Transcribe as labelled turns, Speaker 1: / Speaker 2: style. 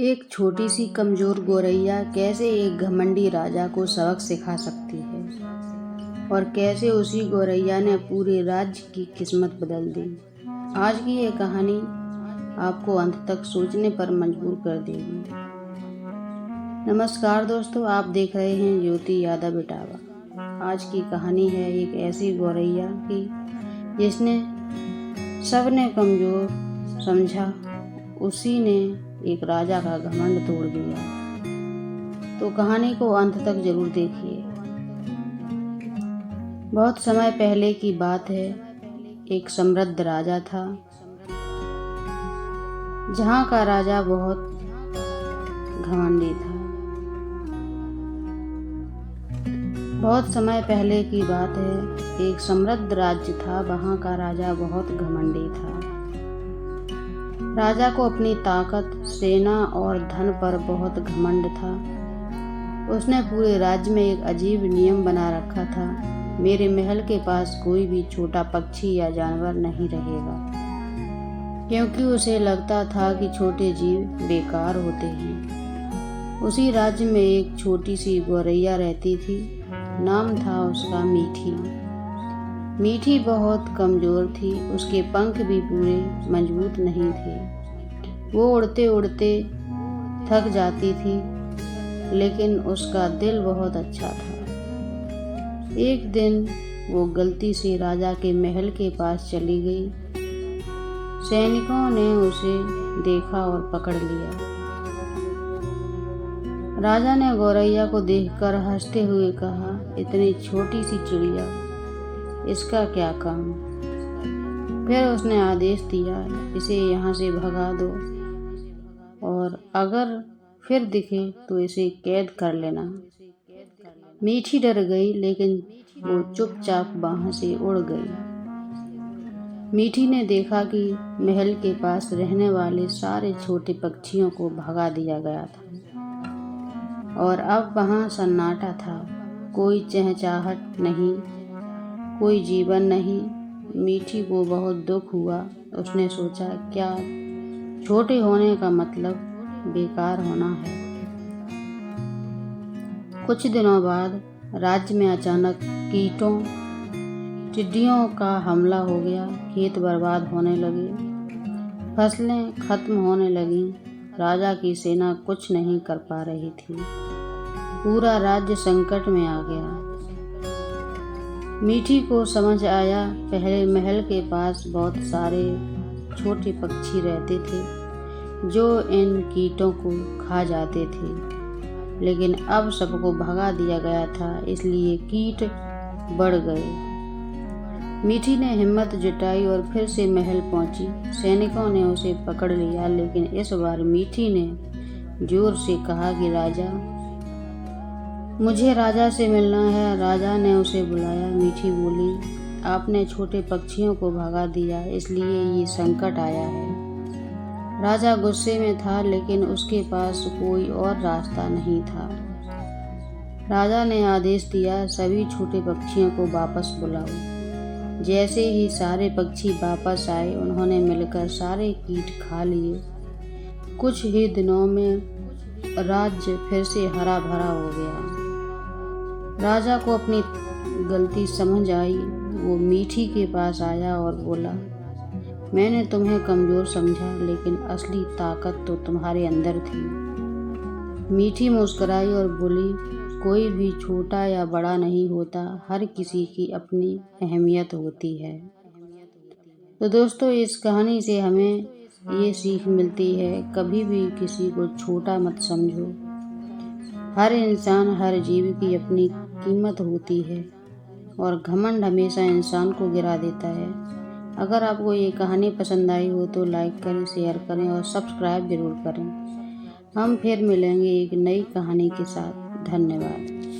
Speaker 1: एक छोटी सी कमजोर गौरैया कैसे एक घमंडी राजा को सबक सिखा सकती है और कैसे उसी गौरैया ने पूरे राज्य की किस्मत बदल दी। आज की ये कहानी आपको अंत तक सोचने पर मजबूर कर देगी। नमस्कार दोस्तों, आप देख रहे हैं ज्योति यादव इटावा। आज की कहानी है एक ऐसी गौरैया की जिसने सबने कमजोर समझा, उसी ने एक राजा का घमंड तोड़ दिया। तो कहानी को अंत तक जरूर देखिए। बहुत समय पहले की बात है। एक समृद्ध राजा था, जहाँ का राजा बहुत घमंडी था। बहुत समय पहले की बात है। एक समृद्ध राज्य था, वहाँ का राजा बहुत घमंडी था। राजा को अपनी ताकत, सेना और धन पर बहुत घमंड था। उसने पूरे राज्य में एक अजीब नियम बना रखा था। मेरे महल के पास कोई भी छोटा पक्षी या जानवर नहीं रहेगा, क्योंकि उसे लगता था कि छोटे जीव बेकार होते हैं। उसी राज्य में एक छोटी सी गौरैया रहती थी। नाम था उसका मीठी। मीठी बहुत कमजोर थी। उसके पंख भी पूरे मजबूत नहीं थे। वो उड़ते उड़ते थक जाती थी, लेकिन उसका दिल बहुत अच्छा था। एक दिन वो गलती से राजा के महल के पास चली गई। सैनिकों ने उसे देखा और पकड़ लिया। राजा ने गौरैया को देखकर हंसते हुए कहा, इतनी छोटी सी चिड़िया, इसका क्या काम। फिर उसने आदेश दिया, इसे यहाँ से भगा दो और अगर फिर दिखे तो इसे कैद कर लेना। मीठी डर गई, लेकिन वो चुपचाप वहाँ से उड़ गई। मीठी ने देखा कि महल के पास रहने वाले सारे छोटे पक्षियों को भगा दिया गया था और अब वहाँ सन्नाटा था। कोई चहचहाहट नहीं, कोई जीवन नहीं। मीठी को बहुत दुख हुआ। उसने सोचा, क्या छोटे होने का मतलब बेकार होना है। कुछ दिनों बाद राज्य में अचानक कीटों, टिड्डियों का हमला हो गया। खेत बर्बाद होने लगे, फसलें खत्म होने लगीं। राजा की सेना कुछ नहीं कर पा रही थी। पूरा राज्य संकट में आ गया। मीठी को समझ आया, पहले महल के पास बहुत सारे छोटे पक्षी रहते थे जो इन कीटों को खा जाते थे, लेकिन अब सबको भगा दिया गया था, इसलिए कीट बढ़ गए। मीठी ने हिम्मत जुटाई और फिर से महल पहुंची। सैनिकों ने उसे पकड़ लिया, लेकिन इस बार मीठी ने जोर से कहा कि राजा, मुझे राजा से मिलना है। राजा ने उसे बुलाया। मीठी बोली, आपने छोटे पक्षियों को भगा दिया, इसलिए ये संकट आया है। राजा गुस्से में था, लेकिन उसके पास कोई और रास्ता नहीं था। राजा ने आदेश दिया, सभी छोटे पक्षियों को वापस बुलाओ। जैसे ही सारे पक्षी वापस आए, उन्होंने मिलकर सारे कीट खा लिए। कुछ ही दिनों में राज्य फिर से हरा भरा हो गया। राजा को अपनी गलती समझ आई। वो मीठी के पास आया और बोला, मैंने तुम्हें कमजोर समझा, लेकिन असली ताकत तो तुम्हारे अंदर थी। मीठी मुस्कुराई और बोली, कोई भी छोटा या बड़ा नहीं होता, हर किसी की अपनी अहमियत होती है। तो दोस्तों, इस कहानी से हमें ये सीख मिलती है, कभी भी किसी को छोटा मत समझो। हर इंसान, हर जीव की अपनी कीमत होती है और घमंड हमेशा इंसान को गिरा देता है। अगर आपको ये कहानी पसंद आई हो तो लाइक करें, शेयर करें और सब्सक्राइब जरूर करें। हम फिर मिलेंगे एक नई कहानी के साथ। धन्यवाद।